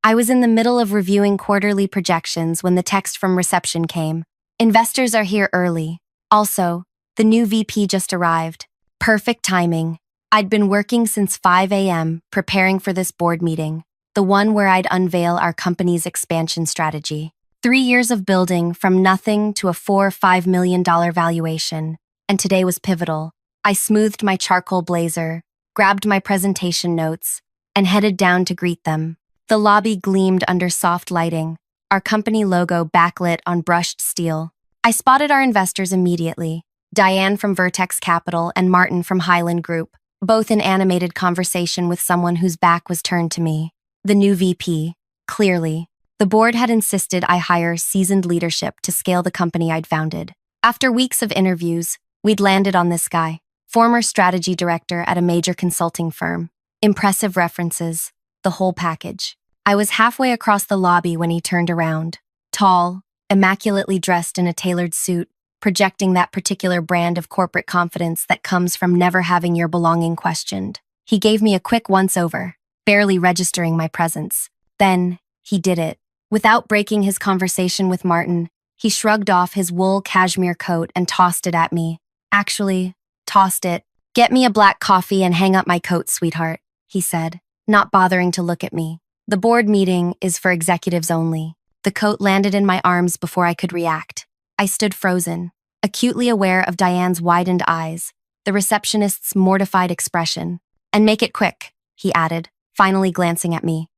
I was in the middle of reviewing quarterly projections when the text from reception came. Investors are here early. Also, the new VP just arrived. Perfect timing. I'd been working since 5 a.m. preparing for this board meeting, the one where I'd unveil our company's expansion strategy. 3 years of building from nothing to a $4-5 million valuation, and today was pivotal. I smoothed my charcoal blazer, grabbed my presentation notes, and headed down to greet them. The lobby gleamed under soft lighting, our company logo backlit on brushed steel. I spotted our investors immediately, Diane from Vertex Capital and Martin from Highland Group, both in animated conversation with someone whose back was turned to me. The new VP, clearly. The board had insisted I hire seasoned leadership to scale the company I'd founded. After weeks of interviews, we'd landed on this guy, former strategy director at a major consulting firm. Impressive references, the whole package. I was halfway across the lobby when he turned around. Tall, immaculately dressed in a tailored suit, projecting that particular brand of corporate confidence that comes from never having your belonging questioned. He gave me a quick once-over, barely registering my presence. Then, he did it. Without breaking his conversation with Martin, he shrugged off his wool cashmere coat and tossed it at me. Actually, tossed it. "Get me a black coffee and hang up my coat, sweetheart," he said, not bothering to look at me. "The board meeting is for executives only." The coat landed in my arms before I could react. I stood frozen, acutely aware of Diane's widened eyes, the receptionist's mortified expression. "And make it quick," he added, finally glancing at me.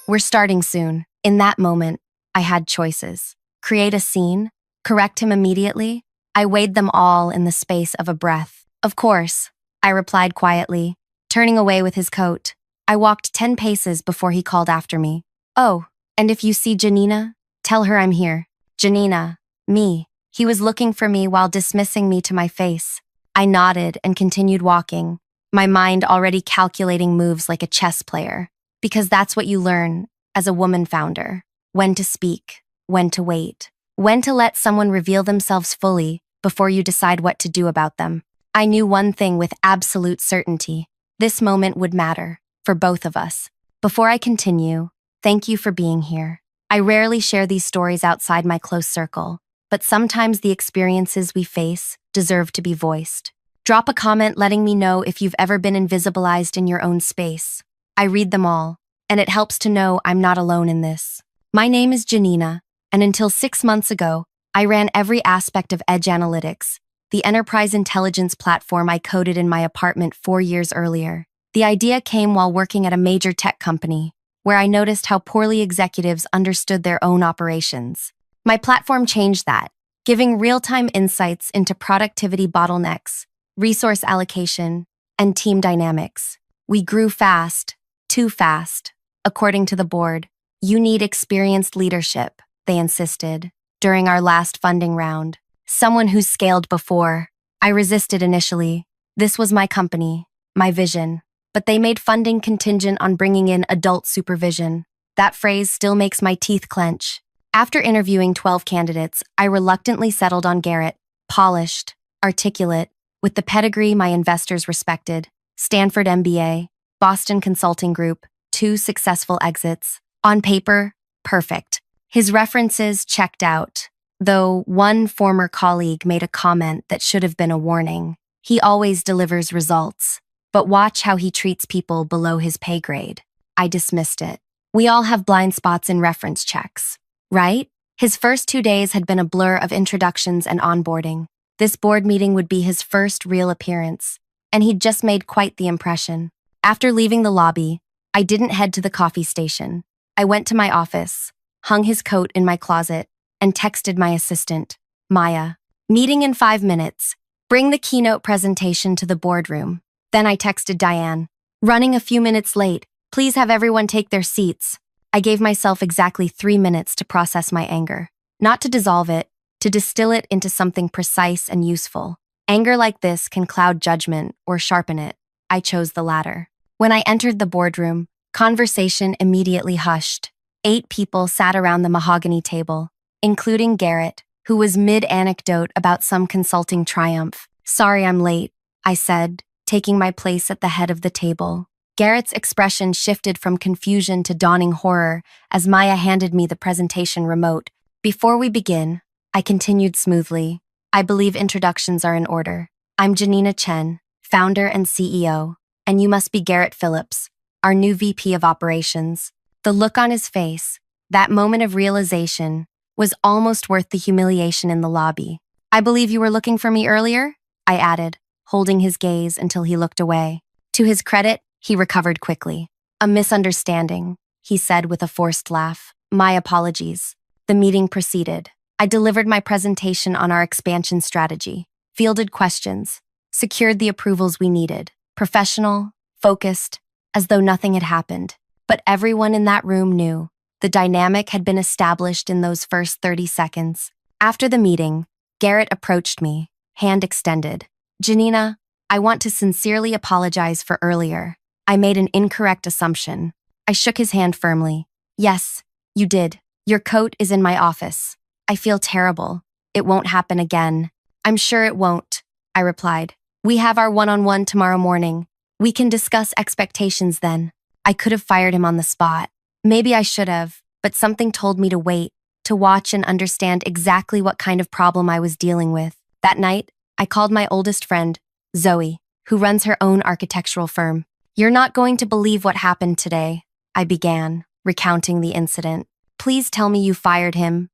"We're starting soon." In that moment, I had choices. Create a scene, correct him immediately. I weighed them all in the space of a breath. "Of course," I replied quietly, turning away with his coat. I walked 10 paces before he called after me. "Oh, and if you see Janina, tell her I'm here." Janina, me. He was looking for me while dismissing me to my face. I nodded and continued walking, my mind already calculating moves like a chess player. Because that's what you learn as a woman founder. When to speak, when to wait, when to let someone reveal themselves fully before you decide what to do about them. I knew one thing with absolute certainty. This moment would matter, for both of us. Before I continue, thank you for being here. I rarely share these stories outside my close circle, but sometimes the experiences we face deserve to be voiced. Drop a comment letting me know if you've ever been invisibilized in your own space. I read them all, and it helps to know I'm not alone in this. My name is Janina, and until 6 months ago, I ran every aspect of Edge Analytics, the enterprise intelligence platform I coded in my apartment 4 years earlier. The idea came while working at a major tech company, where I noticed how poorly executives understood their own operations. My platform changed that, giving real-time insights into productivity bottlenecks, resource allocation, and team dynamics. We grew fast, too fast. According to the board, "You need experienced leadership," they insisted. During our last funding round, someone who scaled before. I resisted initially. This was my company, my vision. But they made funding contingent on bringing in adult supervision. That phrase still makes my teeth clench. After interviewing 12 candidates, I reluctantly settled on Garrett, polished, articulate, with the pedigree my investors respected. Stanford MBA, Boston Consulting Group, 2 successful exits. On paper, perfect. His references checked out, though one former colleague made a comment that should have been a warning. He always delivers results, but watch how he treats people below his pay grade. I dismissed it. We all have blind spots in reference checks, right? His first 2 days had been a blur of introductions and onboarding. This board meeting would be his first real appearance, and he'd just made quite the impression. After leaving the lobby, I didn't head to the coffee station. I went to my office, hung his coat in my closet, and texted my assistant, Maya. "Meeting in 5 minutes. Bring the keynote presentation to the boardroom." Then I texted Diane. "Running a few minutes late. Please have everyone take their seats." I gave myself exactly 3 minutes to process my anger. Not to dissolve it, to distill it into something precise and useful. Anger like this can cloud judgment or sharpen it. I chose the latter. When I entered the boardroom, conversation immediately hushed. 8 people sat around the mahogany table, including Garrett, who was mid-anecdote about some consulting triumph. "Sorry I'm late," I said, taking my place at the head of the table. Garrett's expression shifted from confusion to dawning horror as Maya handed me the presentation remote. Before we begin, I continued smoothly. I believe introductions are in order. I'm Janina Chen, founder and CEO, and you must be Garrett Phillips, our new VP of Operations. The look on his face, that moment of realization, was almost worth the humiliation in the lobby. I believe you were looking for me earlier? I added, holding his gaze until he looked away. To his credit, he recovered quickly. A misunderstanding, he said with a forced laugh. My apologies. The meeting proceeded. I delivered my presentation on our expansion strategy, fielded questions, secured the approvals we needed, professional, focused, as though nothing had happened. But everyone in that room knew the dynamic had been established in those first 30 seconds. After the meeting, Garrett approached me, hand extended. Janina, I want to sincerely apologize for earlier. I made an incorrect assumption. I shook his hand firmly. Yes, you did. Your coat is in my office. I feel terrible. It won't happen again. I'm sure it won't, I replied. We have our one-on-one tomorrow morning. We can discuss expectations then. I could have fired him on the spot. Maybe I should have, but something told me to wait, to watch and understand exactly what kind of problem I was dealing with. That night, I called my oldest friend, Zoe, who runs her own architectural firm. You're not going to believe what happened today, I began, recounting the incident. Please tell me you fired him,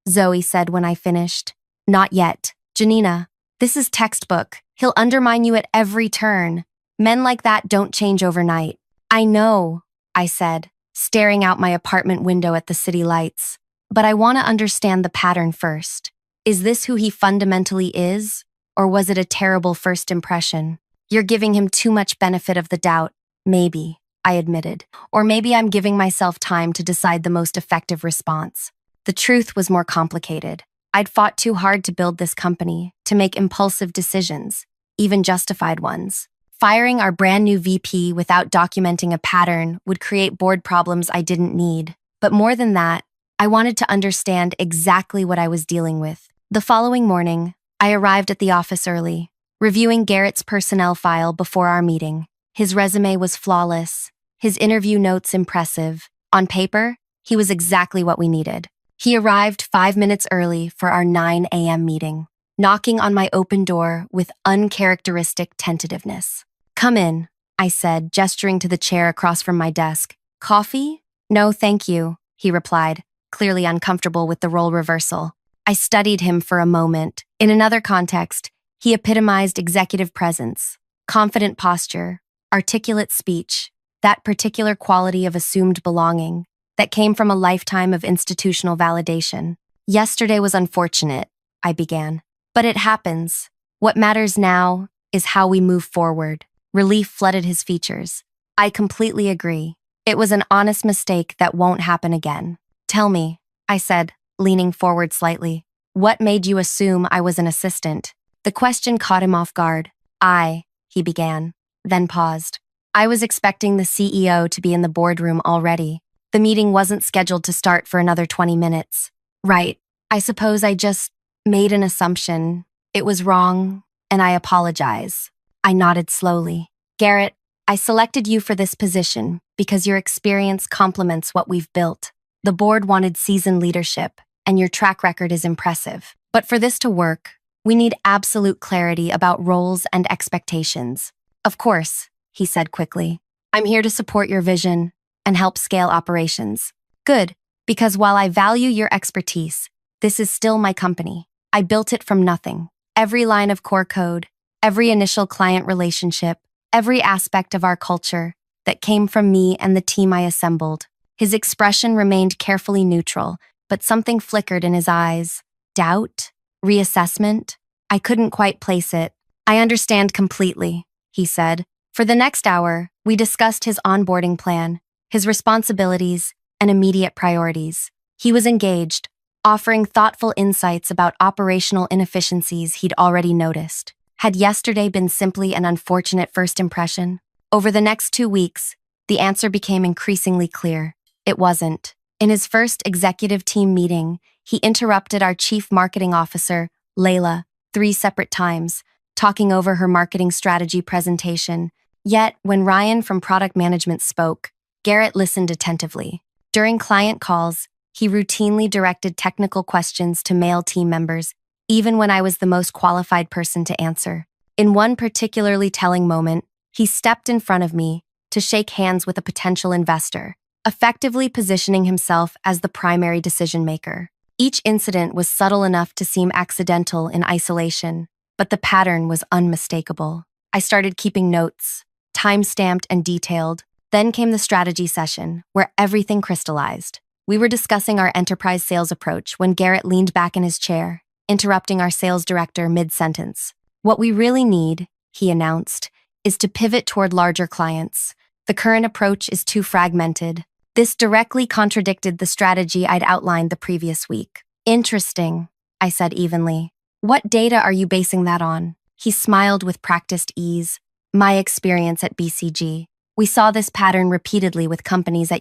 Zoe said when I finished. Not yet. Janina, this is textbook. He'll undermine you at every turn. Men like that don't change overnight. I know, I said, staring out my apartment window at the city lights. But I want to understand the pattern first. Is this who he fundamentally is? Or was it a terrible first impression? You're giving him too much benefit of the doubt. Maybe, I admitted. Or maybe I'm giving myself time to decide the most effective response. The truth was more complicated. I'd fought too hard to build this company, to make impulsive decisions, even justified ones. Firing our brand new VP without documenting a pattern would create board problems I didn't need. But more than that, I wanted to understand exactly what I was dealing with. The following morning, I arrived at the office early, reviewing Garrett's personnel file before our meeting. His resume was flawless, his interview notes impressive. On paper, he was exactly what we needed. He arrived 5 minutes early for our 9 a.m. meeting, knocking on my open door with uncharacteristic tentativeness. Come in, I said, gesturing to the chair across from my desk. Coffee? No, thank you, he replied, clearly uncomfortable with the role reversal. I studied him for a moment. In another context, he epitomized executive presence, confident posture, articulate speech, that particular quality of assumed belonging that came from a lifetime of institutional validation. Yesterday was unfortunate, I began. But it happens. What matters now is how we move forward. Relief flooded his features. I completely agree. It was an honest mistake that won't happen again. Tell me, I said, leaning forward slightly. What made you assume I was an assistant? The question caught him off guard. He began, then paused. I was expecting the CEO to be in the boardroom already. The meeting wasn't scheduled to start for another 20 minutes. Right. I suppose I just made an assumption. It was wrong, and I apologize. I nodded slowly. Garrett, I selected you for this position because your experience complements what we've built. The board wanted seasoned leadership, and your track record is impressive. But for this to work, we need absolute clarity about roles and expectations. Of course, he said quickly. I'm here to support your vision and help scale operations. Good, because while I value your expertise, this is still my company. I built it from nothing. Every line of core code, every initial client relationship, every aspect of our culture that came from me and the team I assembled. His expression remained carefully neutral, but something flickered in his eyes. Doubt? Reassessment? I couldn't quite place it. I understand completely, he said. For the next hour, we discussed his onboarding plan, his responsibilities, and immediate priorities. He was engaged, offering thoughtful insights about operational inefficiencies he'd already noticed. Had yesterday been simply an unfortunate first impression? Over the next 2 weeks, the answer became increasingly clear. It wasn't. In his first executive team meeting, he interrupted our chief marketing officer, Layla, 3 separate times, talking over her marketing strategy presentation, Yet, when Ryan from product management spoke, Garrett listened attentively. During client calls, he routinely directed technical questions to male team members, even when I was the most qualified person to answer. In one particularly telling moment, he stepped in front of me to shake hands with a potential investor, effectively positioning himself as the primary decision maker. Each incident was subtle enough to seem accidental in isolation, but the pattern was unmistakable. I started keeping notes, time-stamped and detailed. Then came the strategy session, where everything crystallized. We were discussing our enterprise sales approach when Garrett leaned back in his chair, interrupting our sales director mid-sentence. "What we really need," he announced, "is to pivot toward larger clients. The current approach is too fragmented." This directly contradicted the strategy I'd outlined the previous week. "Interesting," I said evenly. "What data are you basing that on?" He smiled with practiced ease. "My experience at BCG. We saw this pattern repeatedly with companies at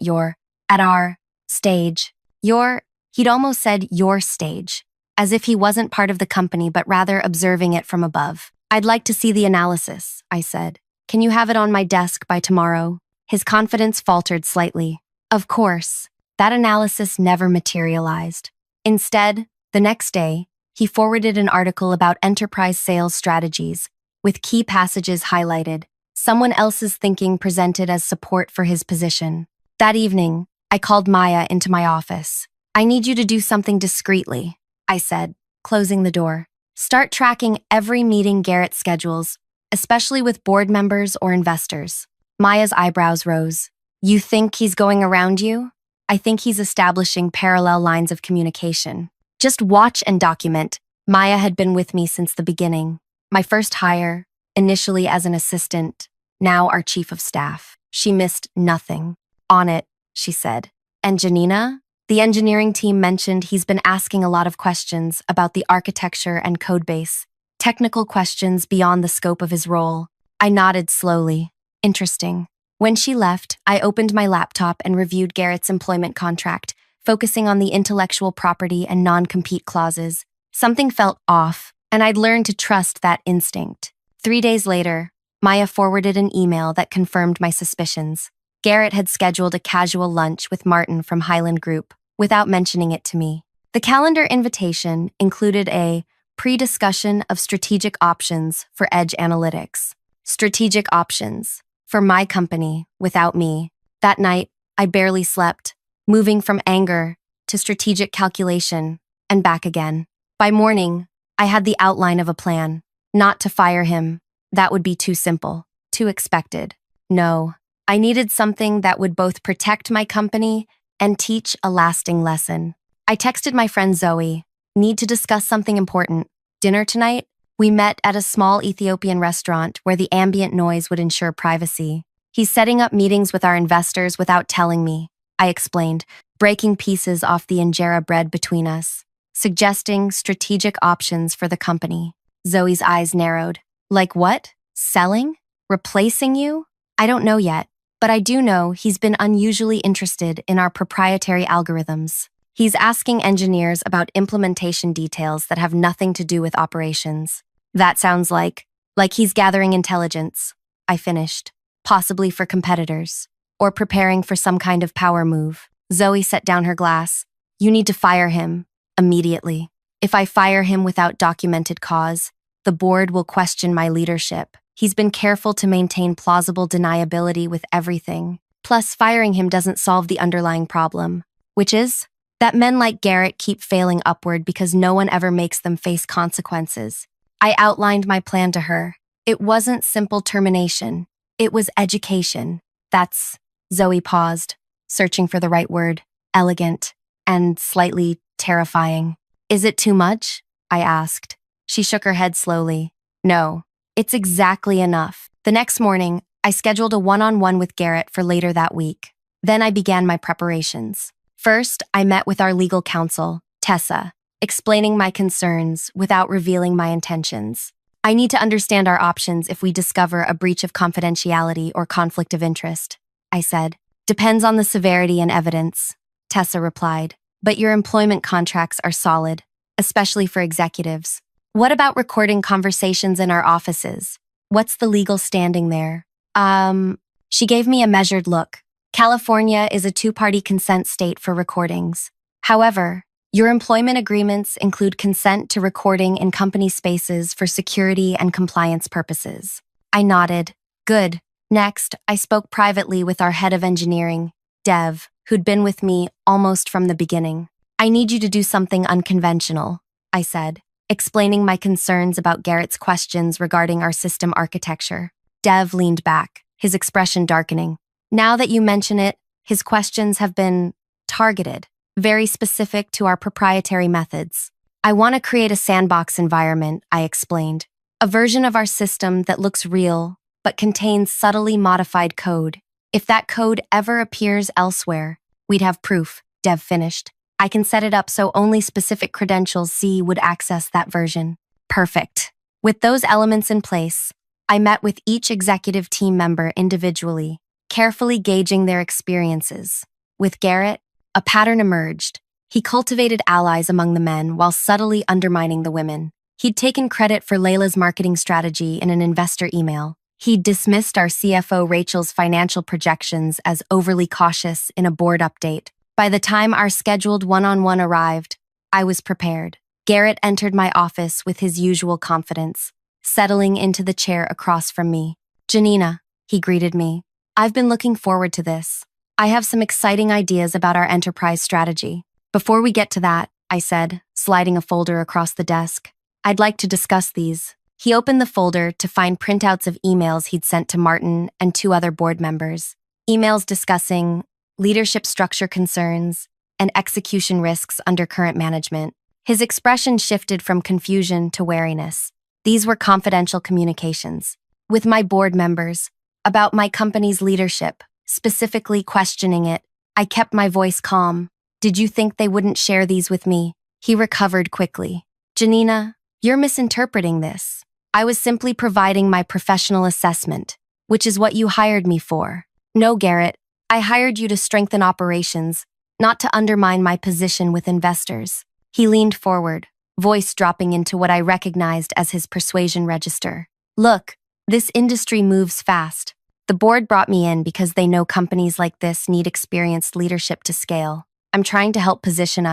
our stage. He'd almost said your stage, as if he wasn't part of the company but rather observing it from above. "I'd like to see the analysis," I said. "Can you have it on my desk by tomorrow?" His confidence faltered slightly. Of course, that analysis never materialized. Instead, the next day, he forwarded an article about enterprise sales strategies, with key passages highlighted, someone else's thinking presented as support for his position. That evening, I called Maya into my office. "I need you to do something discreetly," I said, closing the door. "Start tracking every meeting Garrett schedules, especially with board members or investors." Maya's eyebrows rose. "You think he's going around you?" "I think he's establishing parallel lines of communication." "Just watch and document." Maya had been with me since the beginning. My first hire, initially as an assistant, now our chief of staff. She missed nothing. "On it," she said. "And Janina?" The engineering team mentioned he's been asking a lot of questions about the architecture and codebase, technical questions beyond the scope of his role. I nodded slowly. Interesting. When she left, I opened my laptop and reviewed Garrett's employment contract, focusing on the intellectual property and non-compete clauses. Something felt off, and I'd learned to trust that instinct. 3 days later, Maya forwarded an email that confirmed my suspicions. Garrett had scheduled a casual lunch with Martin from Highland Group, without mentioning it to me. The calendar invitation included a pre-discussion of strategic options for edge analytics. Strategic options. For my company, without me. That night, I barely slept, moving from anger to strategic calculation and back again. By morning, I had the outline of a plan. Not to fire him. That would be too simple, too expected. No, I needed something that would both protect my company and teach a lasting lesson. I texted my friend Zoe. "Need to discuss something important. Dinner tonight?" We met at a small Ethiopian restaurant where the ambient noise would ensure privacy. "He's setting up meetings with our investors without telling me," I explained, breaking pieces off the injera bread between us, suggesting strategic options for the company. Zoe's eyes narrowed. "Like what? Selling? Replacing you?" "I don't know yet, but I do know he's been unusually interested in our proprietary algorithms. He's asking engineers about implementation details that have nothing to do with operations." "That sounds like he's gathering intelligence," I finished, "possibly for competitors, or preparing for some kind of power move." Zoe set down her glass. "You need to fire him, immediately. If I fire him without documented cause, the board will question my leadership. He's been careful to maintain plausible deniability with everything. Plus, firing him doesn't solve the underlying problem, which is that men like Garrett keep failing upward because no one ever makes them face consequences." I outlined my plan to her. It wasn't simple termination. It was education. That's... Zoe paused, searching for the right word. Elegant and slightly terrifying. "Is it too much?" I asked. She shook her head slowly. "No, it's exactly enough." The next morning, I scheduled a one-on-one with Garrett for later that week. Then I began my preparations. First, I met with our legal counsel, Tessa, explaining my concerns without revealing my intentions. "I need to understand our options if we discover a breach of confidentiality or conflict of interest," I said. "Depends on the severity and evidence," Tessa replied. "But your employment contracts are solid, especially for executives. What about recording conversations in our offices? What's the legal standing there?" She gave me a measured look. California is a two-party consent state for recordings. However, your employment agreements include consent to recording in company spaces for security and compliance purposes. I nodded. Good. Next, I spoke privately with our head of engineering, Dev, who'd been with me almost from the beginning. I need you to do something unconventional, I said, explaining my concerns about Garrett's questions regarding our system architecture. Dev leaned back, his expression darkening. Now that you mention it, his questions have been targeted, very specific to our proprietary methods. I want to create a sandbox environment, I explained. A version of our system that looks real, but contains subtly modified code. If that code ever appears elsewhere, we'd have proof, Dev finished. I can set it up so only specific credentials C would access that version. Perfect. With those elements in place, I met with each executive team member individually, carefully gauging their experiences. With Garrett, a pattern emerged. He cultivated allies among the men while subtly undermining the women. He'd taken credit for Layla's marketing strategy in an investor email. He'd dismissed our CFO Rachel's financial projections as overly cautious in a board update. By the time our scheduled one-on-one arrived, I was prepared. Garrett entered my office with his usual confidence, settling into the chair across from me. Janina, he greeted me. I've been looking forward to this. I have some exciting ideas about our enterprise strategy. Before we get to that, I said, sliding a folder across the desk, I'd like to discuss these. He opened the folder to find printouts of emails he'd sent to Martin and two other board members. Emails discussing leadership structure concerns and execution risks under current management. His expression shifted from confusion to wariness. These were confidential communications with my board members about my company's leadership, specifically questioning it. I kept my voice calm. Did you think they wouldn't share these with me? He recovered quickly. Janina, you're misinterpreting this. I was simply providing my professional assessment, which is what you hired me for. No, Garrett, I hired you to strengthen operations, not to undermine my position with investors. He leaned forward, voice dropping into what I recognized as his persuasion register. Look, this industry moves fast. The board brought me in because they know companies like this need experienced leadership to scale. I'm trying to help position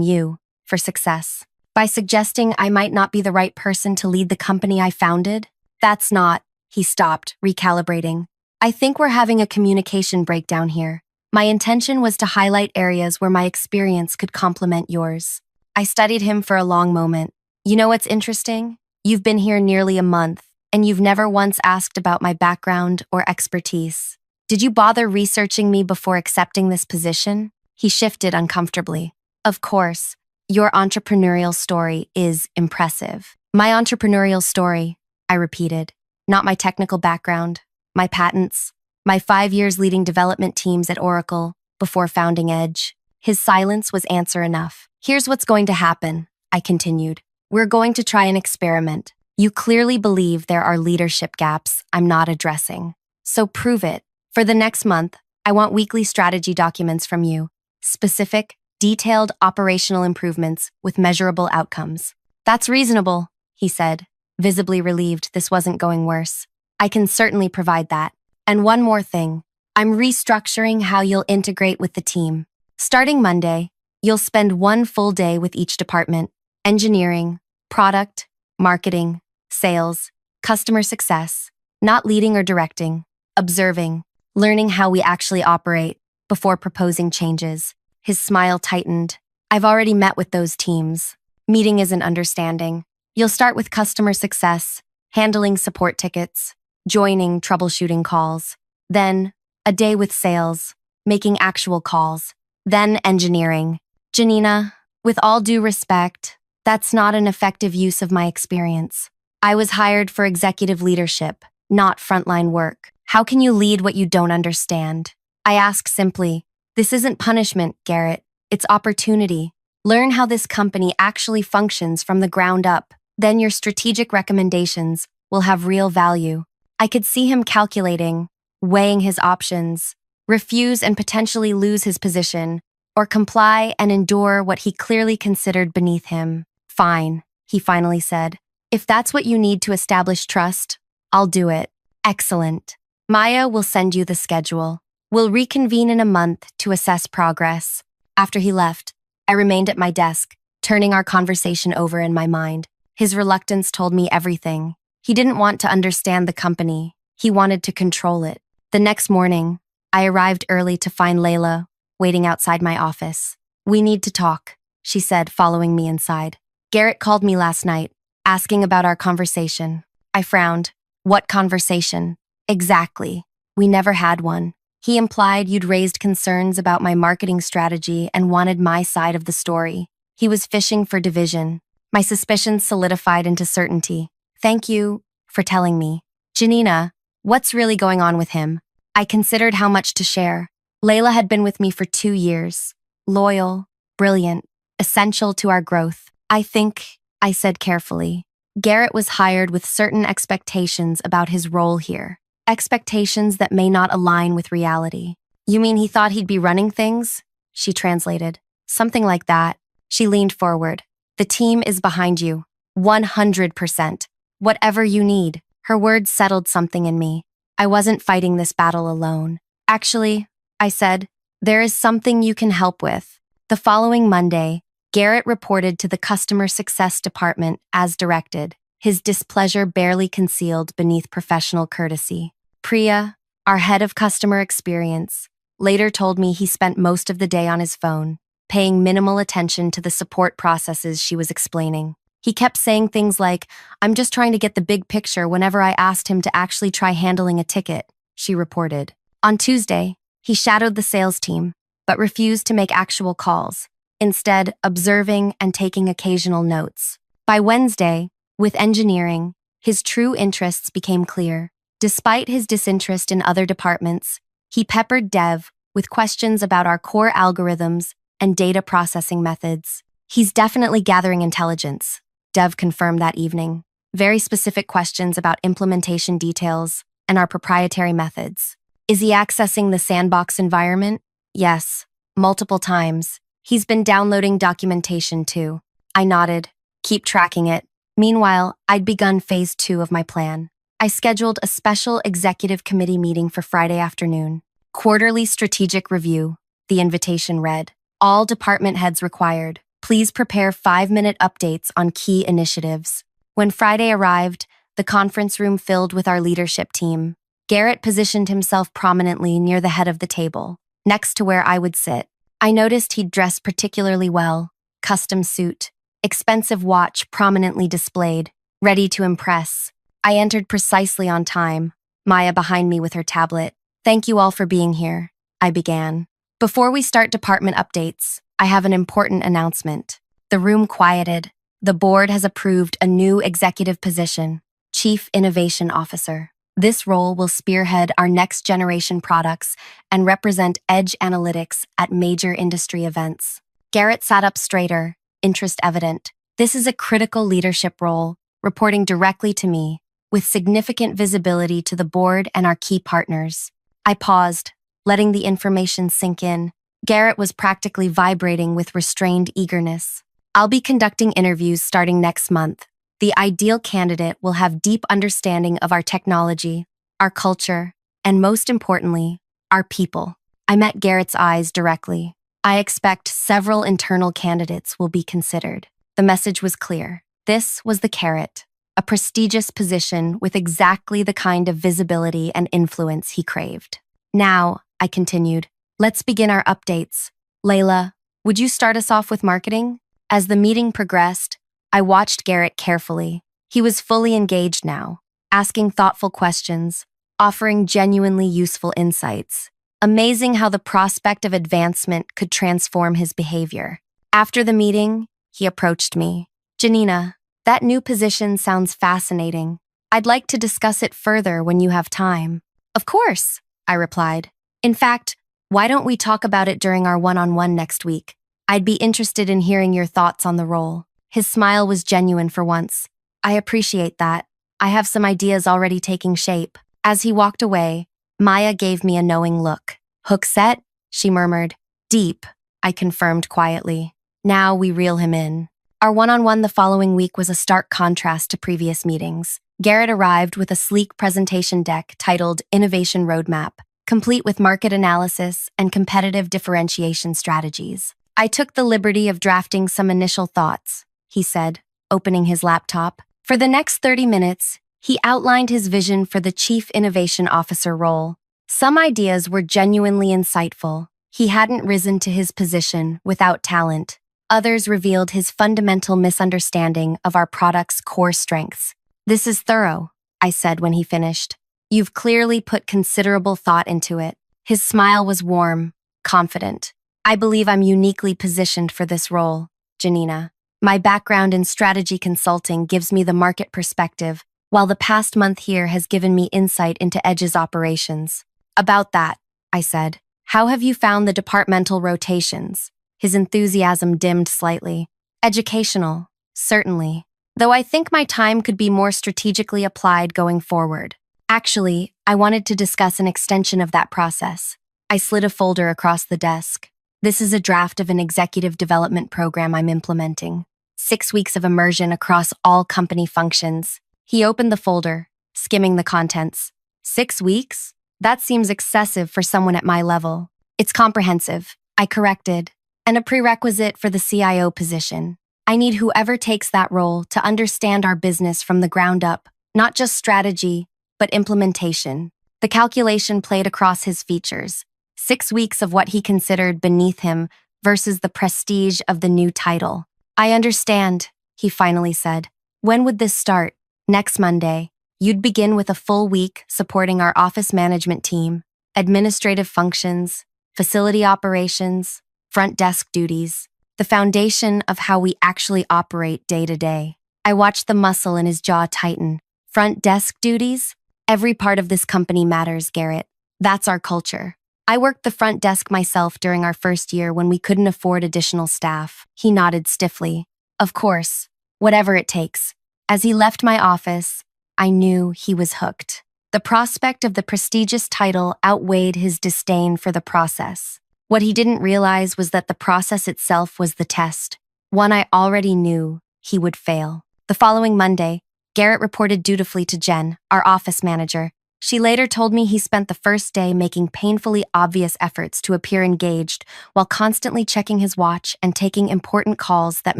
you, for success. By suggesting I might not be the right person to lead the company I founded? That's not, he stopped, recalibrating. I think we're having a communication breakdown here. My intention was to highlight areas where my experience could complement yours. I studied him for a long moment. You know what's interesting? You've been here nearly a month, and you've never once asked about my background or expertise. Did you bother researching me before accepting this position? He shifted uncomfortably. Of course, your entrepreneurial story is impressive. My entrepreneurial story, I repeated. Not my technical background, my patents, my 5 years leading development teams at Oracle before founding Edge. His silence was answer enough. Here's what's going to happen, I continued. We're going to try an experiment. You clearly believe there are leadership gaps I'm not addressing. So prove it. For the next month, I want weekly strategy documents from you. Specific, detailed operational improvements with measurable outcomes. That's reasonable, he said, visibly relieved this wasn't going worse. I can certainly provide that. And one more thing. I'm restructuring how you'll integrate with the team. Starting Monday, you'll spend one full day with each department: engineering, product, marketing, sales, customer success, not leading or directing, observing, learning how we actually operate before proposing changes. His smile tightened. I've already met with those teams. Meeting isn't understanding. You'll start with customer success, handling support tickets, joining troubleshooting calls. Then, a day with sales, making actual calls. Then engineering. Janina, with all due respect, that's not an effective use of my experience. I was hired for executive leadership, not frontline work. How can you lead what you don't understand? I ask simply. This isn't punishment, Garrett. It's opportunity. Learn how this company actually functions from the ground up. Then your strategic recommendations will have real value. I could see him calculating, weighing his options, refuse and potentially lose his position, or comply and endure what he clearly considered beneath him. Fine, he finally said. If that's what you need to establish trust, I'll do it. Excellent. Maya will send you the schedule. We'll reconvene in a month to assess progress. After he left, I remained at my desk, turning our conversation over in my mind. His reluctance told me everything. He didn't want to understand the company. He wanted to control it. The next morning, I arrived early to find Layla waiting outside my office. "We need to talk," she said, following me inside. "Garrett called me last night, asking about our conversation." I frowned. "What conversation?" "Exactly. We never had one. He implied you'd raised concerns about my marketing strategy and wanted my side of the story. He was fishing for division." My suspicions solidified into certainty. "Thank you for telling me. Janina, what's really going on with him?" I considered how much to share. Layla had been with me for 2 years. Loyal, brilliant, essential to our growth. "I think," I said carefully, "Garrett was hired with certain expectations about his role here. Expectations that may not align with reality." "You mean he thought he'd be running things?" she translated. "Something like that." She leaned forward. "The team is behind you. 100%. Whatever you need." Her words settled something in me. I wasn't fighting this battle alone. "Actually," I said, "there is something you can help with." The following Monday, Garrett reported to the customer success department as directed, his displeasure barely concealed beneath professional courtesy. Priya, our head of customer experience, later told me he spent most of the day on his phone, paying minimal attention to the support processes she was explaining. He kept saying things like, "I'm just trying to get the big picture," whenever I asked him to actually try handling a ticket, she reported. On Tuesday, he shadowed the sales team, but refused to make actual calls, instead observing and taking occasional notes. By Wednesday, with engineering, his true interests became clear. Despite his disinterest in other departments, he peppered Dev with questions about our core algorithms and data processing methods. "He's definitely gathering intelligence," Dev confirmed that evening. "Very specific questions about implementation details and our proprietary methods." "Is he accessing the sandbox environment?" "Yes, multiple times. He's been downloading documentation too." I nodded. "Keep tracking it." Meanwhile, I'd begun phase 2 of my plan. I scheduled a special executive committee meeting for Friday afternoon. "Quarterly strategic review," the invitation read. "All department heads required. Please prepare 5-minute updates on key initiatives." When Friday arrived, the conference room filled with our leadership team. Garrett positioned himself prominently near the head of the table, next to where I would sit. I noticed he'd dressed particularly well. Custom suit, expensive watch prominently displayed, ready to impress. I entered precisely on time, Maya behind me with her tablet. "Thank you all for being here," I began. "Before we start department updates, I have an important announcement." The room quieted. The board has approved a new executive position, Chief Innovation Officer. This role will spearhead our next-generation products and represent edge analytics at major industry events. Garrett sat up straighter, interest evident. "This is a critical leadership role, reporting directly to me, with significant visibility to the board and our key partners." I paused, letting the information sink in. Garrett was practically vibrating with restrained eagerness. "I'll be conducting interviews starting next month. The ideal candidate will have deep understanding of our technology, our culture, and most importantly, our people." I met Garrett's eyes directly. "I expect several internal candidates will be considered." The message was clear. This was the carrot, a prestigious position with exactly the kind of visibility and influence he craved. "Now," I continued, "let's begin our updates. Layla, would you start us off with marketing?" As the meeting progressed, I watched Garrett carefully. He was fully engaged now, asking thoughtful questions, offering genuinely useful insights. Amazing how the prospect of advancement could transform his behavior. After the meeting, he approached me. "Janina, that new position sounds fascinating. I'd like to discuss it further when you have time." "Of course," I replied. "In fact, why don't we talk about it during our one-on-one next week? I'd be interested in hearing your thoughts on the role." His smile was genuine for once. "I appreciate that. I have some ideas already taking shape." As he walked away, Maya gave me a knowing look. "Hook set?" she murmured. "Deep," I confirmed quietly. Now we reel him in. Our one-on-one the following week was a stark contrast to previous meetings. Garrett arrived with a sleek presentation deck titled Innovation Roadmap, complete with market analysis and competitive differentiation strategies. I took the liberty of drafting some initial thoughts, he said, opening his laptop. For the next 30 minutes, he outlined his vision for the Chief Innovation Officer role. Some ideas were genuinely insightful. He hadn't risen to his position without talent. Others revealed his fundamental misunderstanding of our product's core strengths. "This is thorough," I said when he finished. "You've clearly put considerable thought into it." His smile was warm, confident. "I believe I'm uniquely positioned for this role, Janina. My background in strategy consulting gives me the market perspective, while the past month here has given me insight into Edge's operations." "About that," I said, "how have you found the departmental rotations?" His enthusiasm dimmed slightly. "Educational, certainly. Though I think my time could be more strategically applied going forward. Actually, I wanted to discuss an extension of that process." I slid a folder across the desk. "This is a draft of an executive development program I'm implementing. 6 weeks of immersion across all company functions." He opened the folder, skimming the contents. 6 weeks? That seems excessive for someone at my level. "It's comprehensive," I corrected, "and a prerequisite for the CIO position. I need whoever takes that role to understand our business from the ground up, not just strategy, but implementation." The calculation played across his features. 6 weeks of what he considered beneath him versus the prestige of the new title. "I understand," he finally said. "When would this start?" "Next Monday. You'd begin with a full week supporting our office management team, administrative functions, facility operations, front desk duties, the foundation of how we actually operate day to day." I watched the muscle in his jaw tighten. "Front desk duties? Every part of this company matters, Garrett. That's our culture. I worked the front desk myself during our first year when we couldn't afford additional staff." He nodded stiffly. "Of course, whatever it takes." As he left my office, I knew he was hooked. The prospect of the prestigious title outweighed his disdain for the process. What he didn't realize was that the process itself was the test, one I already knew he would fail. The following Monday, Garrett reported dutifully to Jen, our office manager. She later told me he spent the first day making painfully obvious efforts to appear engaged while constantly checking his watch and taking important calls that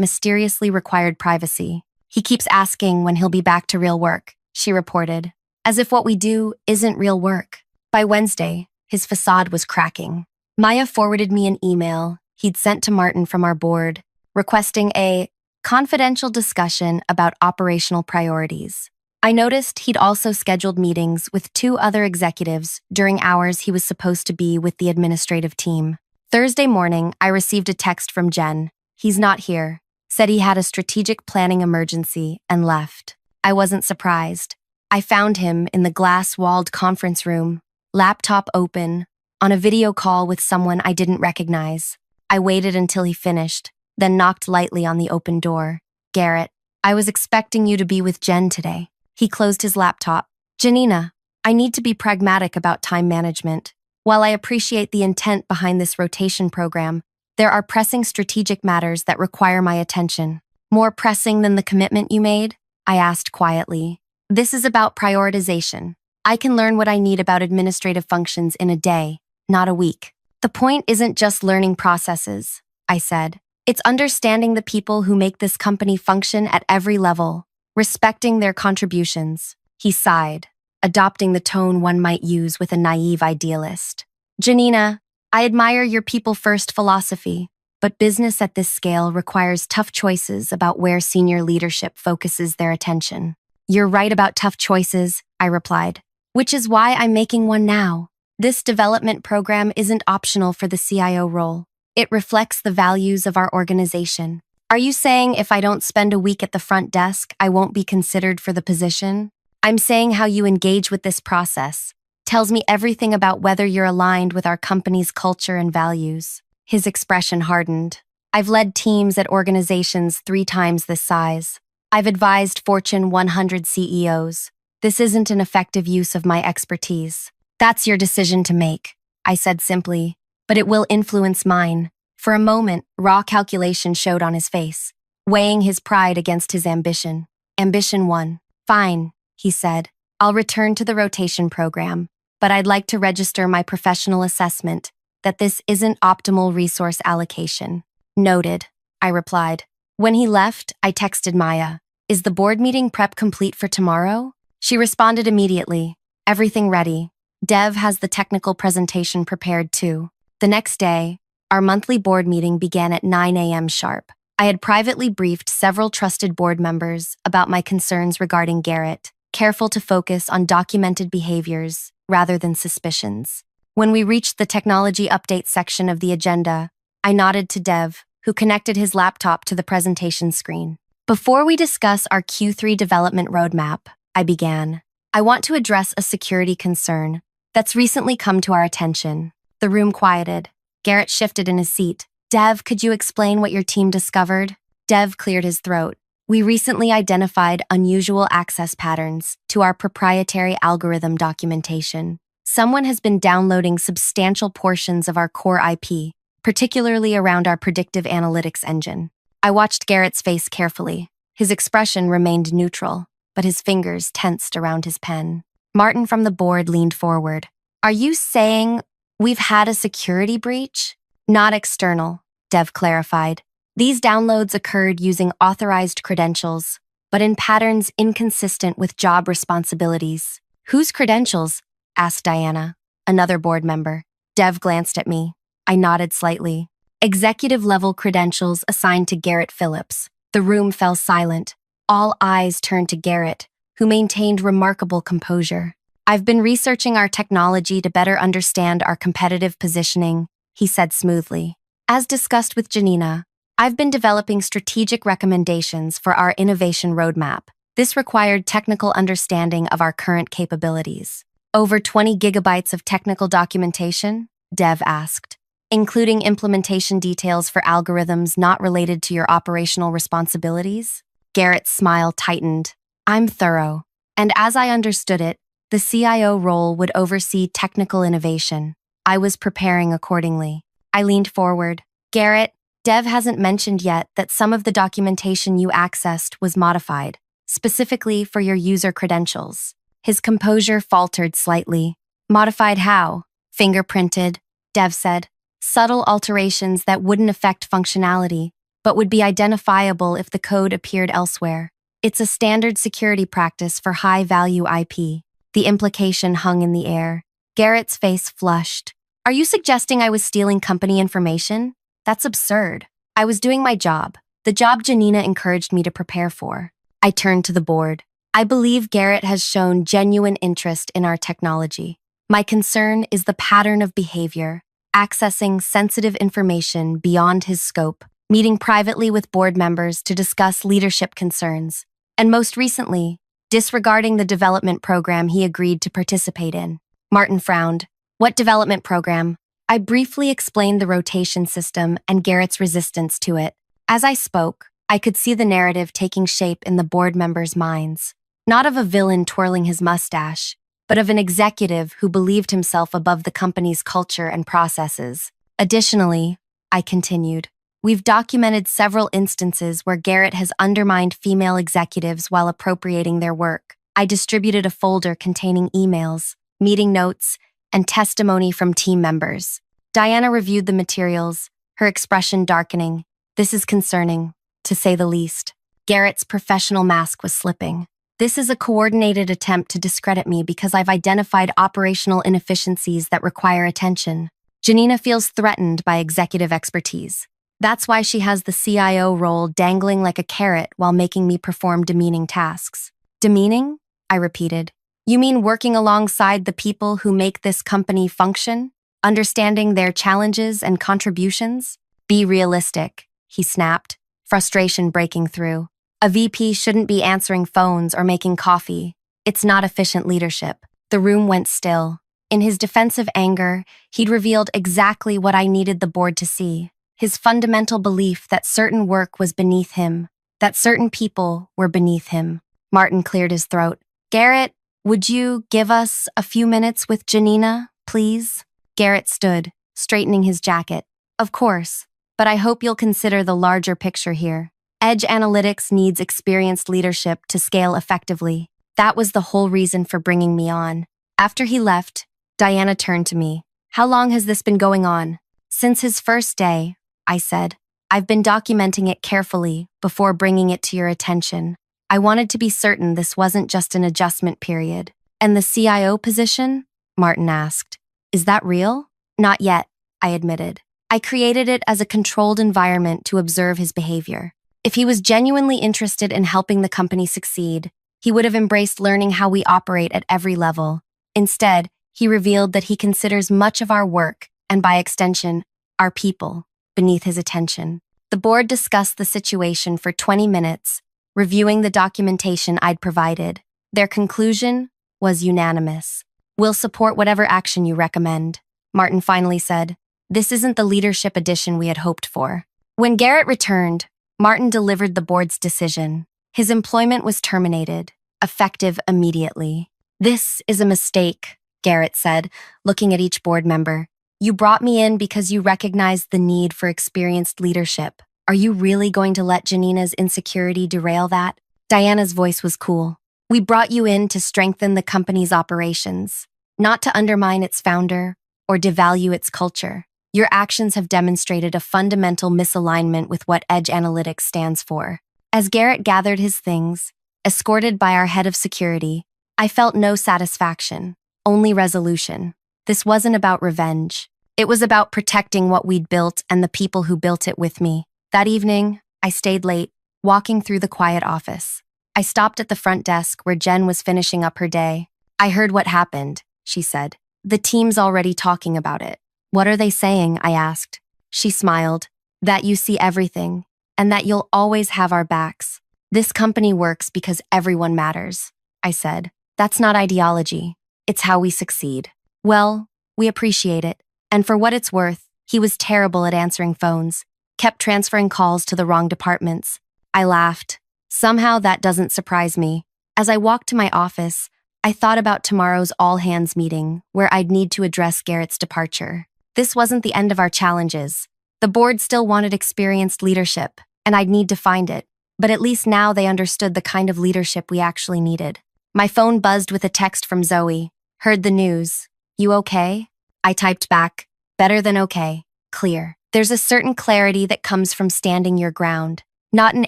mysteriously required privacy. "He keeps asking when he'll be back to real work," she reported, as if what we do isn't real work. By Wednesday, his facade was cracking. Maya forwarded me an email he'd sent to Martin from our board, requesting a confidential discussion about operational priorities. I noticed he'd also scheduled meetings with 2 other executives during hours he was supposed to be with the administrative team. Thursday morning, I received a text from Jen. "He's not here," said he had a strategic planning emergency and left. I wasn't surprised. I found him in the glass-walled conference room, laptop open, on a video call with someone I didn't recognize. I waited until he finished, then knocked lightly on the open door. "Garrett, I was expecting you to be with Jen today." He closed his laptop. "Janina, I need to be pragmatic about time management. While I appreciate the intent behind this rotation program, there are pressing strategic matters that require my attention." "More pressing than the commitment you made?" I asked quietly. "This is about prioritization. I can learn what I need about administrative functions in a day, not a week." "The point isn't just learning processes," I said. "It's understanding the people who make this company function at every level, respecting their contributions." He sighed, adopting the tone one might use with a naive idealist. "Janina, I admire your people-first philosophy, but business at this scale requires tough choices about where senior leadership focuses their attention." "You're right about tough choices," I replied, "which is why I'm making one now. This development program isn't optional for the CIO role. It reflects the values of our organization." "Are you saying if I don't spend a week at the front desk, I won't be considered for the position?" "I'm saying how you engage with this process tells me everything about whether you're aligned with our company's culture and values." His expression hardened. "I've led teams at organizations 3 times this size. I've advised Fortune 100 CEOs. This isn't an effective use of my expertise." "That's your decision to make," I said simply, "but it will influence mine." For a moment, raw calculation showed on his face, weighing his pride against his ambition. Ambition won. "Fine, he said. I'll return to the rotation program, but I'd like to register my professional assessment that this isn't optimal resource allocation. Noted, I replied. When he left, I texted Maya. Is the board meeting prep complete for tomorrow? She responded immediately. Everything ready. Dev has the technical presentation prepared too. The next day, our monthly board meeting began at 9 a.m. sharp. I had privately briefed several trusted board members about my concerns regarding Garrett, careful to focus on documented behaviors rather than suspicions. When we reached the technology update section of the agenda, I nodded to Dev, who connected his laptop to the presentation screen. Before we discuss our Q3 development roadmap, I began. I want to address a security concern that's recently come to our attention. The room quieted. Garrett shifted in his seat. Dev, could you explain what your team discovered? Dev cleared his throat. We recently identified unusual access patterns to our proprietary algorithm documentation. Someone has been downloading substantial portions of our core IP, particularly around our predictive analytics engine. I watched Garrett's face carefully. His expression remained neutral, but his fingers tensed around his pen. Martin from the board leaned forward. Are you saying we've had a security breach? Not external, Dev clarified. These downloads occurred using authorized credentials, but in patterns inconsistent with job responsibilities. Whose credentials? Asked Diana, another board member. Dev glanced at me. I nodded slightly. Executive-level credentials assigned to Garrett Phillips. The room fell silent. All eyes turned to Garrett, who maintained remarkable composure. I've been researching our technology to better understand our competitive positioning, he said smoothly. As discussed with Janina, I've been developing strategic recommendations for our innovation roadmap. This required technical understanding of our current capabilities. Over 20 gigabytes of technical documentation? Dev asked, including implementation details for algorithms not related to your operational responsibilities? Garrett's smile tightened. I'm thorough, and as I understood it, the CIO role would oversee technical innovation. I was preparing accordingly. I leaned forward. Garrett, Dev hasn't mentioned yet that some of the documentation you accessed was modified, specifically for your user credentials. His composure faltered slightly. Modified how? Fingerprinted, Dev said. Subtle alterations that wouldn't affect functionality, but would be identifiable if the code appeared elsewhere. It's a standard security practice for high-value IP. The implication hung in the air. Garrett's face flushed. Are you suggesting I was stealing company information? That's absurd. I was doing my job, the job Janina encouraged me to prepare for. I turned to the board. I believe Garrett has shown genuine interest in our technology. My concern is the pattern of behavior, accessing sensitive information beyond his scope, meeting privately with board members to discuss leadership concerns, and most recently, disregarding the development program he agreed to participate in. Martin frowned. What development program? I briefly explained the rotation system and Garrett's resistance to it. As I spoke, I could see the narrative taking shape in the board members' minds. Not of a villain twirling his mustache, but of an executive who believed himself above the company's culture and processes. Additionally, I continued, we've documented several instances where Garrett has undermined female executives while appropriating their work. I distributed a folder containing emails, meeting notes, and testimony from team members. Diana reviewed the materials, her expression darkening. This is concerning, to say the least. Garrett's professional mask was slipping. This is a coordinated attempt to discredit me because I've identified operational inefficiencies that require attention. Janina feels threatened by executive expertise. That's why she has the CIO role dangling like a carrot while making me perform demeaning tasks. Demeaning? I repeated. You mean working alongside the people who make this company function? Understanding their challenges and contributions? Be realistic, he snapped, frustration breaking through. A VP shouldn't be answering phones or making coffee. It's not efficient leadership. The room went still. In his defensive anger, he'd revealed exactly what I needed the board to see. His fundamental belief that certain work was beneath him, that certain people were beneath him. Martin cleared his throat. Garrett, would you give us a few minutes with Janina, please? Garrett stood, straightening his jacket. Of course, but I hope you'll consider the larger picture here. Edge analytics needs experienced leadership to scale effectively. That was the whole reason for bringing me on. After he left, Diana turned to me. How long has this been going on? Since his first day, I said. I've been documenting it carefully before bringing it to your attention. I wanted to be certain this wasn't just an adjustment period. And the CIO position? Martin asked. Is that real? Not yet, I admitted. I created it as a controlled environment to observe his behavior. If he was genuinely interested in helping the company succeed, he would have embraced learning how we operate at every level. Instead, he revealed that he considers much of our work, and by extension, our people, beneath his attention. The board discussed the situation for 20 minutes, reviewing the documentation I'd provided. Their conclusion was unanimous. We'll support whatever action you recommend, Martin finally said. This isn't the leadership addition we had hoped for. When Garrett returned, Martin delivered the board's decision. His employment was terminated, effective immediately. This is a mistake, Garrett said, looking at each board member. You brought me in because you recognized the need for experienced leadership. Are you really going to let Janina's insecurity derail that? Diana's voice was cool. We brought you in to strengthen the company's operations, not to undermine its founder or devalue its culture. Your actions have demonstrated a fundamental misalignment with what Edge Analytics stands for. As Garrett gathered his things, escorted by our head of security, I felt no satisfaction, only resolution. This wasn't about revenge. It was about protecting what we'd built and the people who built it with me. That evening, I stayed late, walking through the quiet office. I stopped at the front desk where Jen was finishing up her day. I heard what happened, she said. The team's already talking about it. What are they saying? I asked. She smiled. That you see everything, and that you'll always have our backs. This company works because everyone matters, I said. That's not ideology. It's how we succeed. Well, we appreciate it. And for what it's worth, he was terrible at answering phones, kept transferring calls to the wrong departments. I laughed. Somehow that doesn't surprise me. As I walked to my office, I thought about tomorrow's all-hands meeting, where I'd need to address Garrett's departure. This wasn't the end of our challenges. The board still wanted experienced leadership, and I'd need to find it. But at least now they understood the kind of leadership we actually needed. My phone buzzed with a text from Zoe. Heard the news. You okay? I typed back. Better than okay. Clear. There's a certain clarity that comes from standing your ground, not in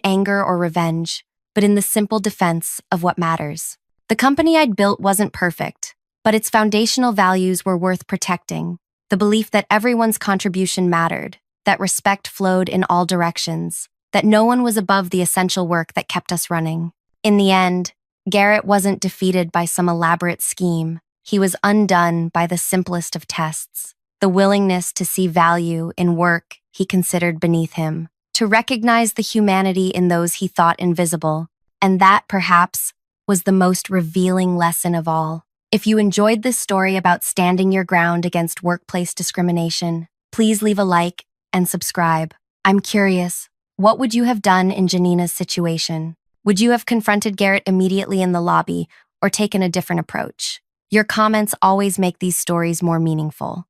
anger or revenge, but in the simple defense of what matters. The company I'd built wasn't perfect, but its foundational values were worth protecting. The belief that everyone's contribution mattered, that respect flowed in all directions, that no one was above the essential work that kept us running. In the end, Garrett wasn't defeated by some elaborate scheme. He was undone by the simplest of tests, the willingness to see value in work he considered beneath him, to recognize the humanity in those he thought invisible, and that, perhaps, was the most revealing lesson of all. If you enjoyed this story about standing your ground against workplace discrimination, please leave a like and subscribe. I'm curious, what would you have done in Janina's situation? Would you have confronted Garrett immediately in the lobby or taken a different approach? Your comments always make these stories more meaningful.